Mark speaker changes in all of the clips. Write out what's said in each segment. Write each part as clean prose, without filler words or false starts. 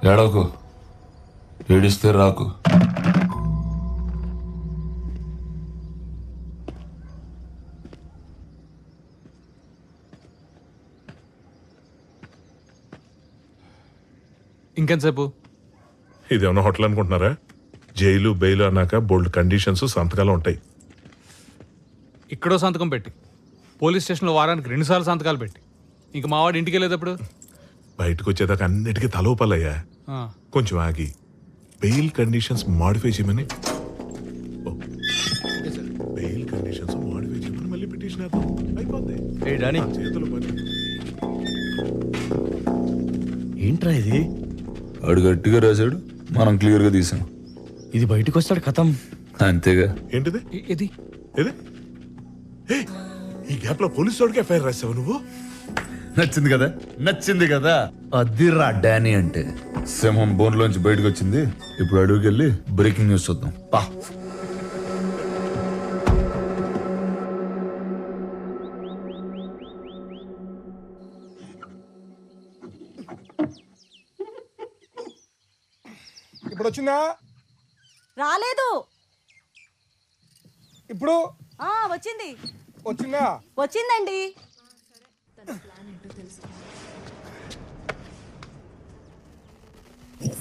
Speaker 1: ఏడవకు, ఏడిస్తే రాకు.
Speaker 2: ఇంకెంతసేపు?
Speaker 3: ఇదేమన్నా హోటల్ అనుకుంటున్నారా? జైలు బెయిల్ అన్నాక బోల్డ్ కండిషన్స్ సంతకాలు ఉంటాయి.
Speaker 2: ఇక్కడో సంతకం పెట్టి, పోలీస్ స్టేషన్లో వారానికి 2 సార్లు సంతకాలు పెట్టి, ఇంక మావాడు ఇంటికి వెళ్ళేటప్పుడు
Speaker 3: బయటకు వచ్చేదాకా అన్నిటికీ తలోపలయ్యా. కొంచెం ఆగి బెయిల్ కండిషన్స్ మాడిఫై చేయమని బెయిల్ కండిషన్స్ మాడిఫై చేయమని మళ్ళీ పిటిషన్ వేద్దాం. అయిపోద్ది. చేతులు పని.
Speaker 4: ఏంట్రా ఇది?
Speaker 1: వాడు గట్టిగా రాశాడు, మనం క్లియర్ గా తీసాం.
Speaker 4: ఇది బయటకు వస్తాడు కథం.
Speaker 1: అంతేగా.
Speaker 3: ఏంటిది
Speaker 2: ఇది
Speaker 3: ఏది? ఏయ్, ఈ గ్యాప్ లో పోలీసు వాడికి ఎఫ్ఐఆర్ రాసావు నువ్వు?
Speaker 1: నచ్చింది కదా, నచ్చింది కదా. అదిరా డానీ అంటే. సింహం బోన్ లోంచి బయటకు వచ్చింది. ఇప్పుడు అడుగుకి వెళ్ళి బ్రేకింగ్ న్యూస్ చూద్దాం. పా.
Speaker 5: ఇప్పుడు వచ్చిందా?
Speaker 6: రాలేదు.
Speaker 5: ఇప్పుడు
Speaker 6: వచ్చింది.
Speaker 5: వచ్చిందా?
Speaker 6: వచ్చిందండి.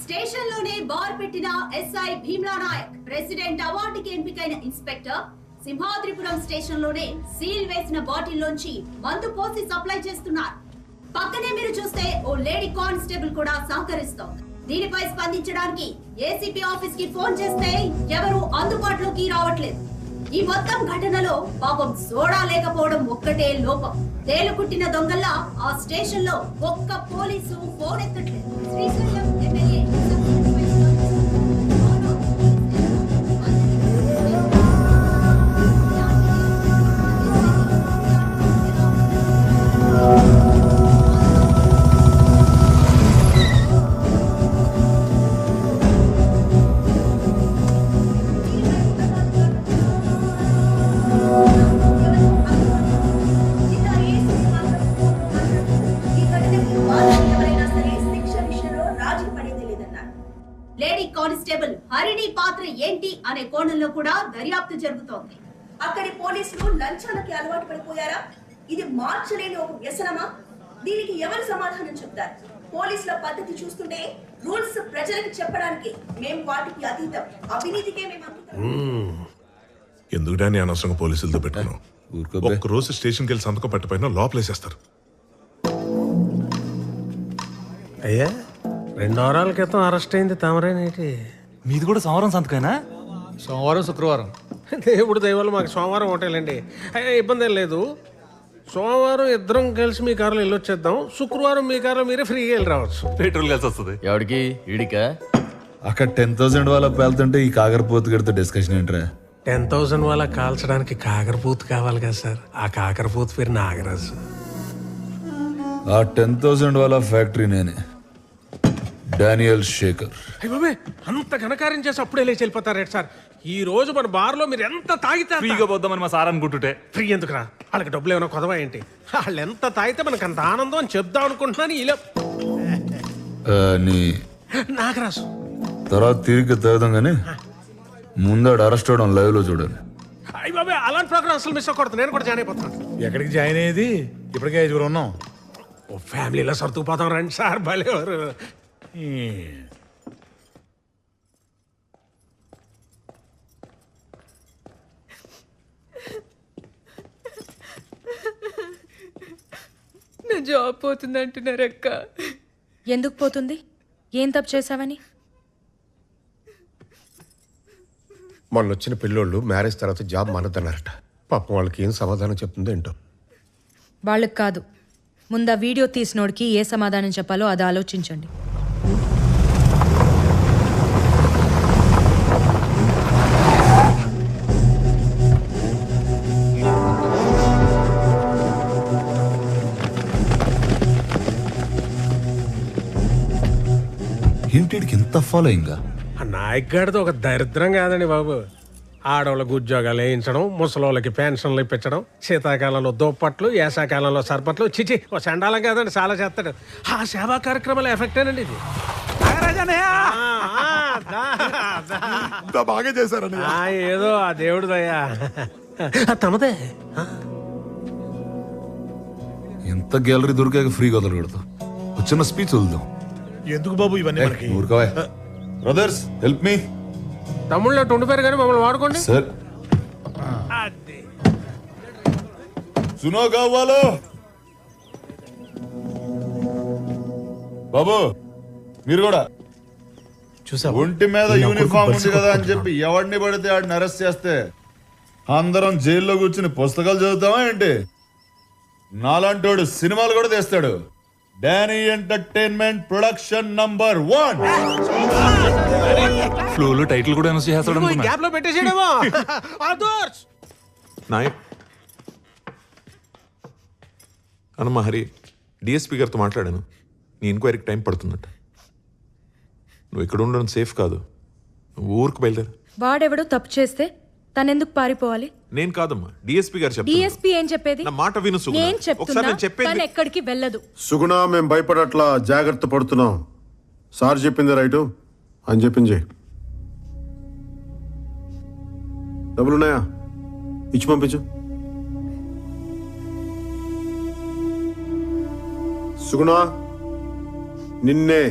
Speaker 7: స్టేషన్ లోనే బార్ పెట్టిన ఎస్ఐ భీమ్లా నాయక్. ప్రెసిడెంట్ అవార్డుకి ఎంపికైన ఇన్స్పెక్టర్ సింహాద్రిపురం స్టేషన్ లోనే సీల్ వేసిన బాటిల్ లోంచి మందు పోసి సప్లై చేస్తున్నారు. పక్కనే మీరు చూస్తే ఓ లేడీ కానిస్టేబుల్ కూడా సహకరిస్తోంది. దీనిపై స్పందించడానికి ఏసీపీ ఆఫీస్ కి ఫోన్ చేస్తే ఎవరు అందుబాటులోకి రావట్లేదు. ఈ మొత్తం ఘటనలో పాపం సోడా లేకపోవడం ఒక్కటే లోపం. తేలుకుట్టిన దొంగల్లా ఆ స్టేషన్ లో ఒక్క పోలీసు ఫోన్ ఎత్తట్లేదు. Srisailam MLA lady constable Harini పాత్ర ఏంటి అనే కోణంలో కూడా దర్యాప్తు జరుగుతోంది. అక్కడి పోలీసులు లంచాలకి అలవాటు పడిపోయారా? ఇది మార్చలేని ఒక వ్యసనమా? దీనికి ఎవరు సమాధానం చెప్తారు? పోలీసుల పద్ధతి చూస్తుంటే రూల్స్ ప్రజలకు చెప్పడానికి మేము వాటికి అతీతం, అవినీతికే మేము అంకితం.
Speaker 3: ఎందుకు డానీ అనవసరంగా పోలీసులతో పెట్టుకున్నాం? ఒక్క రోజు స్టేషన్కి వెళ్ళి సంతకం పట్టిపోయినా లోపలేసేస్తారు.
Speaker 8: అయ్యా, 2 వారాల క్రితం అరెస్ట్ అయింది తమరేనేటి?
Speaker 4: మీది కూడా సోమవారం సంతకైనా?
Speaker 2: సోమవారం శుక్రవారం.
Speaker 8: దేవుడు దయవల్ల మాకు సోమవారం ఒకటేలండి. అయ్యా, ఇబ్బంది ఏం లేదు. సోమవారం ఇద్దరం కలిసి మీ కారులో వెళ్ళొచ్చేద్దాం. శుక్రవారం మీ కారులో మీరే ఫ్రీగా వెళ్ళి రావచ్చు.
Speaker 4: పెట్రోల్ కలిసి వస్తుంది.
Speaker 9: ఎవడికి? ఈడికా?
Speaker 1: అక్కడ 10,000 వాళ్ళ పేలుతుంటే ఈ కాకరపోతు గడితో డిస్కషన్ ఏంట్రా?
Speaker 8: 10,000 వాళ్ళ కాల్చడానికి కాకరపూత్ కావాలి కదా సార్. ఆ కాకరపూత్ పేరు నాగరాజు.
Speaker 1: ఆ 10,000 వాళ్ళ ఫ్యాక్టరీ నేనే, డానియల్ శేఖర్.
Speaker 8: అయ్య బాబే, అంత ఘనకార్యం చేసి అప్పుడే లేచి వెళ్ళిపోతారేంటి సార్? ఈ రోజు మన బార్లో మీరు ఎంత తాగితే
Speaker 4: ఫ్రీగా పోద్దామని మా సార్ అనుకుంటుంటే.
Speaker 8: ఫ్రీ ఎందుకురా? వాళ్ళకి డబ్బులు ఏమైనా కొదవా ఏంటి? వాళ్ళు ఎంత తాగితే మనకు అంత ఆనందం అని చెప్దాం అనుకుంటున్నాను. ఇలా
Speaker 1: నీ
Speaker 8: నాగరాజు
Speaker 1: తర్వాత తిరిగి తాగుదాం కానీ ముందాడు అరెస్ట్ అవడం లైవ్ లో చూడండి.
Speaker 8: అయ్య బాబే, అలాంటి ప్రోగ్రామ్ అసలు మిస్ అవ్వకూడదు. నేను కూడా జాయిన్ అయిపోతున్నాను.
Speaker 5: ఎక్కడికి జాయిన్ అయ్యేది? ఇప్పటికే 5 ఉన్నాం.
Speaker 8: ఓ ఫ్యామిలీలో సర్దుకుపోతాం రండి సార్. భలేవారు.
Speaker 10: నా జాబ్ పోతుంది అంటున్నారు అక్క.
Speaker 6: ఎందుకు పోతుంది? ఏం తప్పు చేసావని?
Speaker 5: మొన్న వచ్చిన పిల్లోళ్ళు మ్యారేజ్ తర్వాత జాబ్ మానద్దన్నారట. పాపం వాళ్ళకి ఏం సమాధానం చెప్తుందో ఏంటో.
Speaker 6: వాళ్ళకి కాదు, ముందు ఆ వీడియో తీసినోడికి ఏ సమాధానం చెప్పాలో అది ఆలోచించండి.
Speaker 1: ఏంటికి ఇంత ఫాలోయింగ్?
Speaker 8: ఆ నాయక్ గాడితో ఒక దరిద్రం కాదండి బాబు. ఆడవాళ్ళకు ఉద్యోగాలు వేయించడం, ముసలోళ్ళకి పెన్షన్లు ఇప్పించడం, శీతాకాలంలో దుప్పట్లు, వేసాకాలంలో సర్బట్లు, చిచి ఓ చండాలం కాదండి, చాలా చేస్తాడు. ఆ సేవా కార్యక్రమాల ఎఫెక్టేనండి ఇది.
Speaker 3: బాగా చేశారని
Speaker 8: ఏదో ఆ దేవుడు దయా. తమదే.
Speaker 1: ఎంత గ్యాలరీ దొరికాక ఫ్రీగా వదలకూడదు. ఒక చిన్న స్పీచ్ వదులుదాం.
Speaker 3: ఎందుకు బాబు ఇవన్నీ మనకి?
Speaker 1: ఊరుకోవా బ్రదర్స్, హెల్ప్ మీ.
Speaker 8: తమ్ముళ్ళు ఉండిపోయారు కానీ మమ్మల్ని వాడుకోండి.
Speaker 1: సార్ సునో కావాలో బాబు, మీరు కూడా
Speaker 4: చూసా
Speaker 1: ఒంటి మీద యూనిఫామ్ ఉంది కదా అని చెప్పి ఎవడిని పడితే ఆడిని అరెస్ట్ చేస్తే అందరం జైల్లో కూర్చుని పుస్తకాలు చదువుతామా ఏంటి? నాలాంటోడు సినిమాలు కూడా తీస్తాడు. Danny entertainment production #1.
Speaker 4: ఫ్లోలో టైటిల్ కూడా అనౌన్స్ చేస్తాడు అనుకున్నా.
Speaker 8: గ్యాప్ లో పెట్టేసేయడమో.
Speaker 3: నాయక్ అన్నమా హరి, డిఎస్పీ గారితో మాట్లాడాను. నీ ఎంక్వైరీకి టైం పడుతుందట. నువ్వు ఇక్కడ ఉండడం సేఫ్ కాదు. నువ్వు ఊరికి బయలుదేరు.
Speaker 6: వాడెవడో తప్పు చేస్తే తనెందుకు పారిపోవాలి?
Speaker 3: నేను కాదమ్మా, డిఎస్పీ గారు చెప్తున్నారు.
Speaker 6: డిఎస్పీ ఏం చెప్పేది?
Speaker 3: నా మాట విను సుగుణ.
Speaker 6: నేను
Speaker 3: ఒకసారి
Speaker 6: చెప్తున్నా,
Speaker 3: నేను చెప్పేది
Speaker 6: తను ఎక్కడికి వెళ్ళదు.
Speaker 9: సుగుణ, మేము భయపడట్లా, జాగ్రత్త పడుతున్నాం. సార్ చెప్పింది రైటు అని చెప్పింది. డబ్బులున్నాయా? ఇచ్చి పంపించు. సుగుణ, నిన్నే.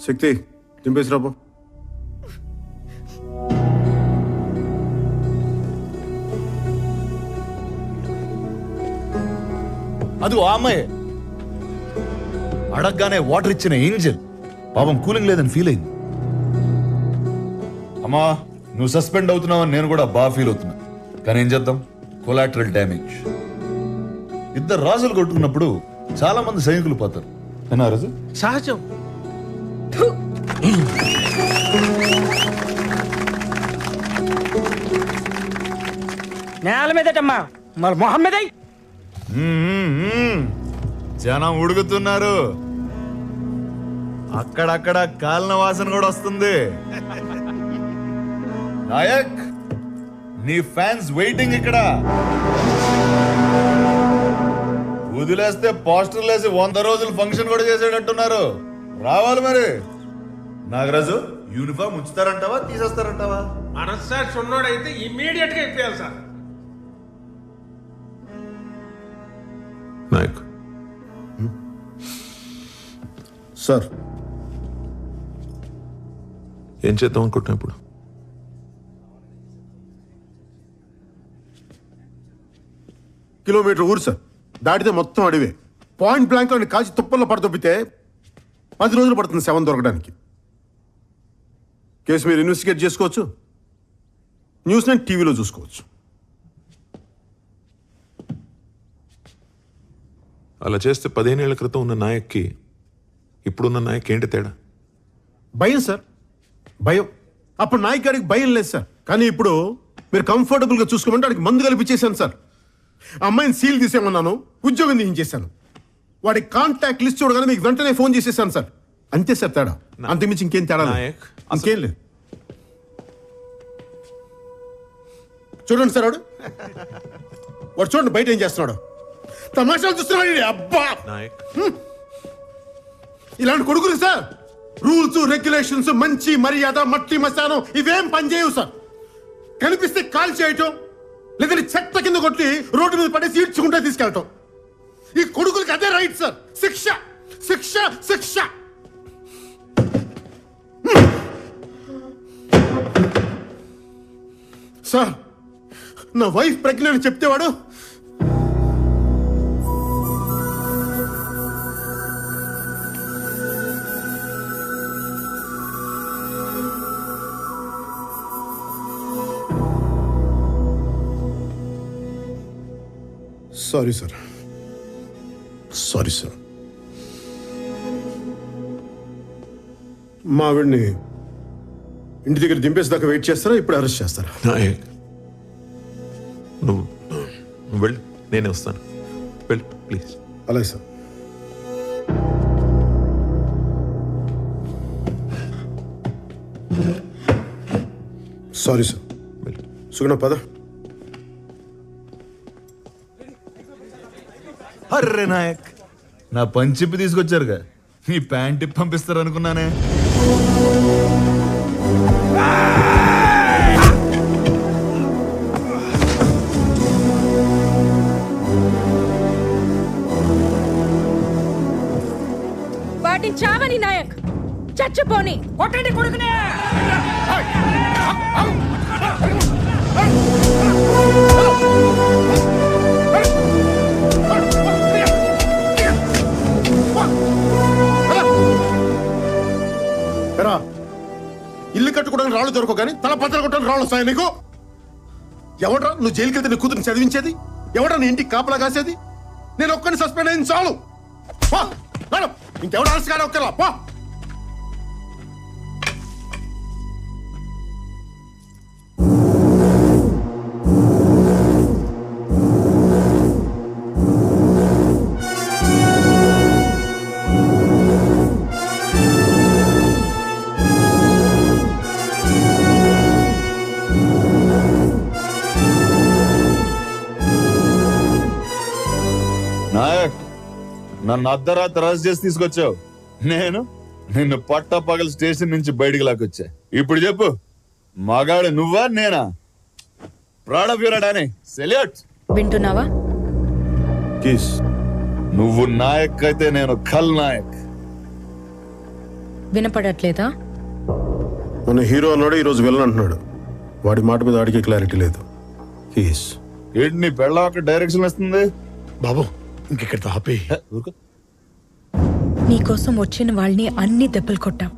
Speaker 9: శక్తి దింపేసి రాబో.
Speaker 1: అది ఆ అమ్మాయి అడగగానే వాటర్ ఇచ్చిన ఏంజల్ పాపం కూలింగ్ లేదని ఫీల్ అయింది. అమ్మా, నువ్వు సస్పెండ్ అవుతున్నావని నేను కూడా బాగా ఫీల్ అవుతున్నా. కానీ ఏం చేద్దాం, కొలాటరల్ డ్యామేజ్. ఇద్దరు రాజులు కొట్టుకున్నప్పుడు చాలా మంది సైనికులు పోతారు. ఏనా రాజు?
Speaker 8: సహజం.
Speaker 4: నేల మీదటమ్మా మరి మొహమ్మద్
Speaker 1: జనం ఉడుకుతున్నారు. అక్కడక్కడ కాలిన వాసన కూడా వస్తుంది. నాయక్, నీ ఫ్యాన్స్ వెయిటింగ్ ఇక్కడ. వదిలేస్తే పోస్టర్లు వేసి 100 రోజులు ఫంక్షన్ కూడా చేసేటట్టున్నారు. రావాలి మరి. నాగరాజు, యూనిఫామ్ ఉంచుతారంటావా తీసేస్తారంటావా?
Speaker 8: మనస్సాక్షి ఉన్నోడైతే ఇమ్మీడియట్ గా ఇప్పేయాలి సార్.
Speaker 3: నాయక్,
Speaker 9: సార్
Speaker 3: ఏం చేద్దాం అనుకుంటున్నా ఇప్పుడు?
Speaker 9: కిలోమీటర్ ఊరు సార్, దాటితే మొత్తం అడివే. పాయింట్ బ్లాంక్ లో కాల్చి తుప్పల్లో పడతొప్పితే 10 రోజులు పడుతుంది శవం దొరకడానికి. కేసు మీరు ఇన్వెస్టిగేట్ చేసుకోవచ్చు, న్యూస్ నేను టీవీలో చూసుకోవచ్చు.
Speaker 3: అలా చేస్తే 15 ఏళ్ల క్రితం ఉన్న నాయక్కి ఇప్పుడున్న నాయక్ ఏంటి తేడా?
Speaker 9: భయం సార్, భయం. అప్పుడు నాయక్ గారికి భయం లేదు సార్, కానీ ఇప్పుడు మీరు కంఫర్టబుల్గా చూసుకోమంటే వాడికి మందు కల్పించేశాను సార్. ఆ అమ్మాయిని సీల్ తీసేమన్నాను, ఉద్యోగం తీయించేశాను. వాడి కాంటాక్ట్ లిస్ట్ చూడగానే మీకు వెంటనే ఫోన్ చేసేసాను సార్. అంతే సార్ తేడా, అంతకుమించి ఇంకేం తేడా లేదు.
Speaker 3: నాయక్,
Speaker 9: ఇంకేం లేదు. చూడండి సార్, వాడు చూడండి బయట ఏం చేస్తున్నాడు. తమాషాలు చూస్తున్నాడు. అబ్బా,
Speaker 3: నాయక్,
Speaker 9: ఇలాంటి కొడుకులు సార్ రూల్స్ రెగ్యులేషన్స్, మంచి మర్యాద, మట్టి మశానం ఇవేం పనిచేయవు సార్. కనిపిస్తే కాల్ చేయటం, లేదంటే చెత్త కింద కొట్టి రోడ్డు మీద పడేసి ఈడ్చుకుంటే తీసుకెళ్ళటం. ఈ కొడుకులకి అదే రైట్ సార్. శిక్ష శిక్ష శిక్ష. సార్, నా వైఫ్ ప్రెగ్నెంట్ చెప్తేవాడు సారీ సార్, సారీ సార్. మా ఆవిడ్ని ఇంటి దగ్గర దింపేసేదాకా వెయిట్ చేస్తారా, ఇప్పుడు అరెస్ట్ చేస్తారా?
Speaker 3: నాయక్, నువ్వు వెళ్ళు, నేనే వస్తాను. వెళ్ళు ప్లీజ్.
Speaker 9: అలాగే సార్. Sorry sir. సుగుణ పద.
Speaker 1: అర్రే నాయక్, నా పంచిప్పి తీసుకొచ్చారుగా, నీ ప్యాంట్ ఇప్పి పంపిస్తారు అనుకున్నానే.
Speaker 6: వాటిని చావని నాయక్, చచ్చిపోని.
Speaker 4: కొట్టండి కొడుకునే.
Speaker 9: ఎరా, ఇల్లు కట్టుకోవడానికి రాళ్ళు దొరకవు కానీ తల పచ్చలు కొట్టడానికి రాళ్ళు వస్తాయి నీకు? ఎవడ్రా నువ్వు జైలుకి వెళ్తే నీ కూతురు చదివించేది? ఎవడ్రా నీ ఇంటికి కాపలా కాసేది? నేను ఒక్కరిని సస్పెండ్ అయింది చాలు. పో, మేడం, ఇంకెవడు ఆలస్య కానీ ఒక్కలా పో.
Speaker 1: నాయక్, నన్ను అర్ధరాత్రి అరెస్ట్ చేసి తీసుకొచ్చావు. నేను నిన్ను పట్టపగల స్టేషన్ నుంచి బయటికి లాక్కొచ్చా. ఇప్పుడు చెప్పు, మగాడు నువ్వా నేనా? Proud of your Danny, salute.
Speaker 6: వింటున్నావా?
Speaker 9: కీస్.
Speaker 1: నువ్వు నాయక్ అయితే నేను ఖల్ నాయక్.
Speaker 6: వినపడట్లేదా?
Speaker 9: మన హీరో అన్నాడు, ఈరోజు విలన్ అంటున్నాడు. వాడి మాట మీద వాడికి క్లారిటీ లేదు. కీస్.
Speaker 1: ఏంటి నీ పెళ్ళ ఒక డైరెక్షన్ వస్తుంది?
Speaker 5: బాబు ఇంకెక్కడ ఆపే.
Speaker 1: ఊరుకో.
Speaker 6: నీకోసం వచ్చిన వాళ్ళని అన్ని దెబ్బలు కొట్టావు.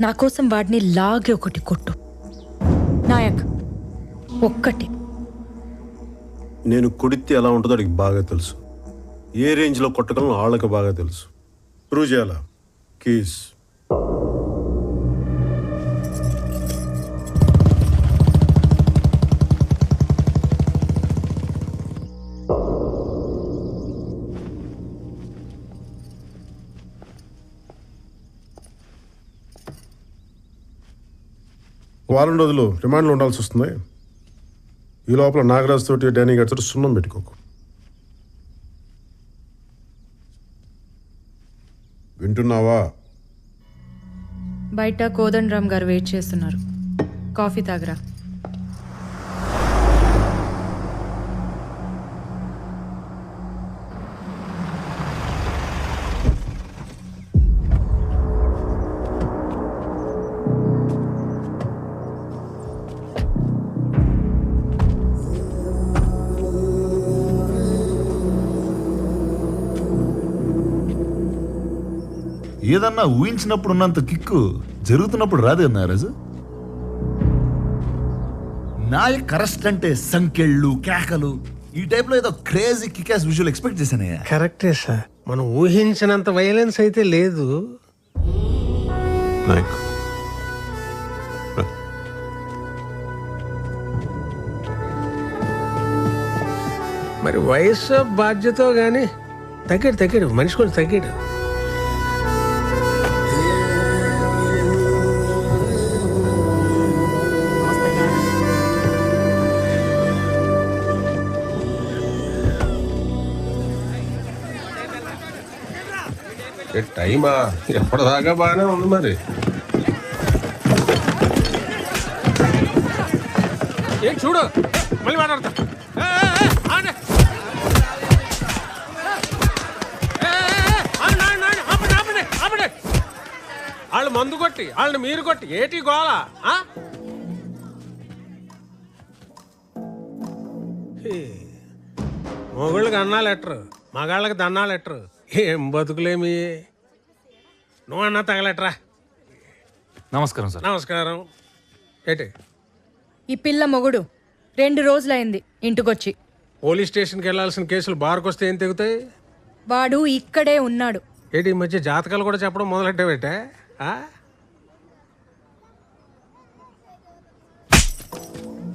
Speaker 6: నా కోసం వాడిని లాగే ఒకటి కొట్టు నాయక్, ఒక్కటి.
Speaker 9: నేను కొడితే ఎలా ఉంటుందో వాడికి బాగా తెలుసు. ఏ రేంజ్లో కొట్టగలను వాళ్ళకి బాగా తెలుసు. ప్రూవ్ చేయాలా? కీస్. వారం రోజులు రిమాండ్లో ఉండాల్సి వస్తుంది. ఈ లోపల నాగరాజ్ తోటి డానీ గారి తోటి సున్నం పెట్టుకోకు. వింటున్నావా?
Speaker 6: బయట కోదండరామ్ గారు వెయిట్ చేస్తున్నారు. కాఫీ తాగరా.
Speaker 1: ఏదన్నా ఊహించినప్పుడు ఉన్నంత కిక్కు జరుగుతున్నప్పుడు రాదు కదా నారాజు. నాయక్ అరెస్ట్ అంటే సంకెళ్ళు, కేకలు, ఈ టైప్ లో ఏదో క్రేజీ కికాస్ విజువల్ ఎక్స్పెక్ట్ చేశానయ్యా.
Speaker 8: కరెక్టే సార్, మనం ఊహించినంత వైలెన్స్ అయితే లేదు.
Speaker 3: నాయక్ రా.
Speaker 8: మరి వయసు బాధ్యత గానీ తగ్గాడు మనిషి కొంచెం తగ్గాడు.
Speaker 5: టైమా ఎప్పటిదాకా బాగానే ఉంది మరి.
Speaker 8: ఏం చూడు మళ్ళీ మాట్లాడతా. వాళ్ళు మందు కొట్టి వాళ్ళని మీరు కొట్టి ఏటి గోళ. మొగుళ్ళకి అన్నాలు ఎట్టరు, మగాళ్ళకి దన్నాలు ఎట్టరు. ఏం బతుకులేమి. నువ్వన్నా తగలెట్రా.
Speaker 4: నమస్కారం సార్.
Speaker 8: నమస్కారం. ఏటి
Speaker 6: ఈ పిల్ల మొగుడు 2 రోజులైంది ఇంటికొచ్చి.
Speaker 8: పోలీస్ స్టేషన్కి వెళ్ళాల్సిన కేసులు బార్కు వస్తే ఏం తెగుతాయి?
Speaker 6: వాడు ఇక్కడే ఉన్నాడు.
Speaker 8: ఏంటి ఈ మధ్య జాతకాలు కూడా చెప్పడం మొదలెట్టావేటే?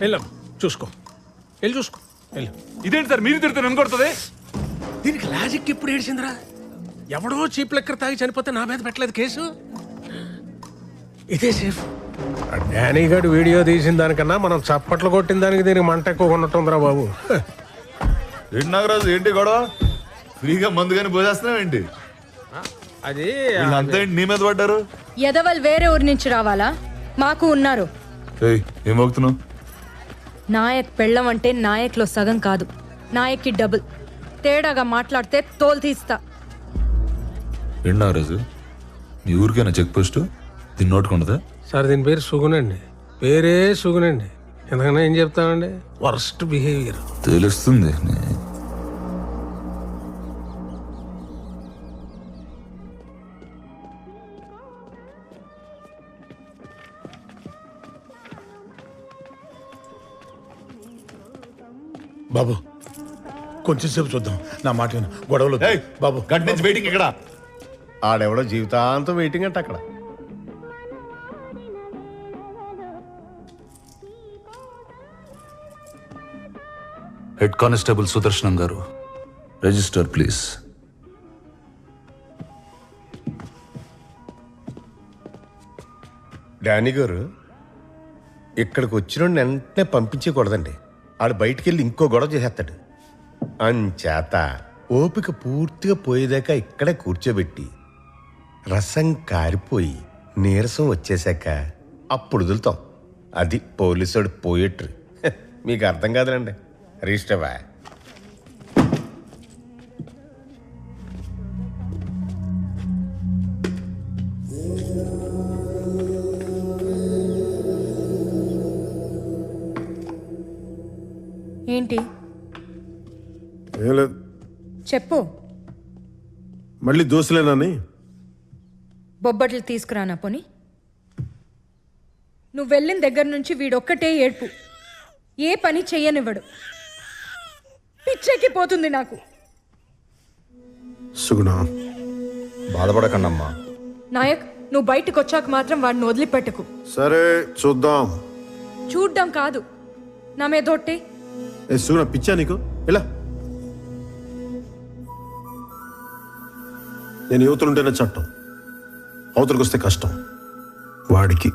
Speaker 8: వెళ్ళాం చూసుకో, వెళ్ళి చూసుకో వెళ్ళు.
Speaker 4: ఇదేంటి సార్ మీరు తిరుగుతారు నన్ను కొడుతుంది?
Speaker 8: దీనికి లాజిక్ ఎప్పుడు ఏడిచిందిరా? ఎవడో చీప్ లెక్కర్ తాగి చనిపోతే నా మీద పెట్టలేదు కేసు. ఇదే సేఫ్. డానీ గడు వీడియో తీసిన దానికన్నా మనం చప్పట్లు కొట్టిన దానికి దీనికి మంట ఎక్కువ ఉన్నట్టుందిరా బాబు.
Speaker 1: ఏంటి నాగరాజు, ఏంటి గొడవ? ఫ్రీగా మందు కానీ పోసేస్తున్నావు ఏంటి?
Speaker 8: అది
Speaker 1: అంతా ఏంటి నీ మీద పడ్డారు?
Speaker 6: ఎదవల్ వేరే ఊరి నుంచి రావాలా? మాకు ఉన్నారు.
Speaker 1: ఏయ్, ఏం మోగుతున్నావు?
Speaker 6: నాయక్ పెళ్ళం అంటే నాయక్లో సగం కాదు, నాయక్కి డబుల్. తేడాగా మాట్లాడితే తోలు తీస్తా.
Speaker 1: ఏంటి నాగరాజు, మీ ఊరికైనా చెక్ పోస్ట్ దీన్ని నోటుకుంటుందా?
Speaker 8: సార్ దీని పేరు సుగునండి, పేరే సుగునండి. ఎందుకన్నా ఏం చెప్తానండి, వర్స్ట్ బిహేవియర్.
Speaker 1: తెలుస్తుంది.
Speaker 11: బాబు కొంచెం సేపు చూద్దాం, నా మాట విను. గొడవలు వద్దు. బాబు
Speaker 1: గంట నుంచి వెయిటింగ్ ఇక్కడ.
Speaker 5: ఆడెవడో జీవితాంతం వెయిటింగ్ అంటే అక్కడ.
Speaker 12: హెడ్ కానిస్టేబుల్ సుదర్శనం గారు, రిజిస్టర్ ప్లీజ్.
Speaker 5: డానీ గారు, ఇక్కడికి వచ్చిన వెంటనే పంపించకూడదండి. ఆడు బయటికి వెళ్ళి ఇంకో గొడవ చేసేస్తాడు. అంచేత ఓపిక పూర్తిగా పోయేదాకా ఇక్కడే కూర్చోబెట్టి రసం కారిపోయి నీరసం వచ్చేసాక అప్పుడు వదులుతాం. అది పోలీసుడు పోయేట్రు. మీకు అర్థం కాదులండి. రిజిస్టర్వా?
Speaker 6: ఏంటి
Speaker 9: ఏం లేదు,
Speaker 6: చెప్పు.
Speaker 9: మళ్ళీ దోశలేనని.
Speaker 6: బొబ్బట్లు తీసుకురానా పోని? నువ్వు వెళ్ళిన దగ్గర నుంచి వీడొక్కటే ఏడ్పు, ఏ పని చెయ్యనివ్వడు. పిచ్చెక్కి పోతుంది నాకు.
Speaker 9: సుగుణ,
Speaker 5: బాధపడకండమ్మా.
Speaker 6: నాయక్, నువ్వు బయటకు వచ్చాక మాత్రం వాడిని వదిలిపెట్టకు.
Speaker 9: సరే చూద్దాం.
Speaker 6: చూడ్డం కాదు, నా మీదొట్టే.
Speaker 9: ఏ సుగుణ, పిచ్చా నీకు? ఇలా నేను యువతలుంటేనే చట్టం, అవతలకు వస్తే కష్టం. వాడికి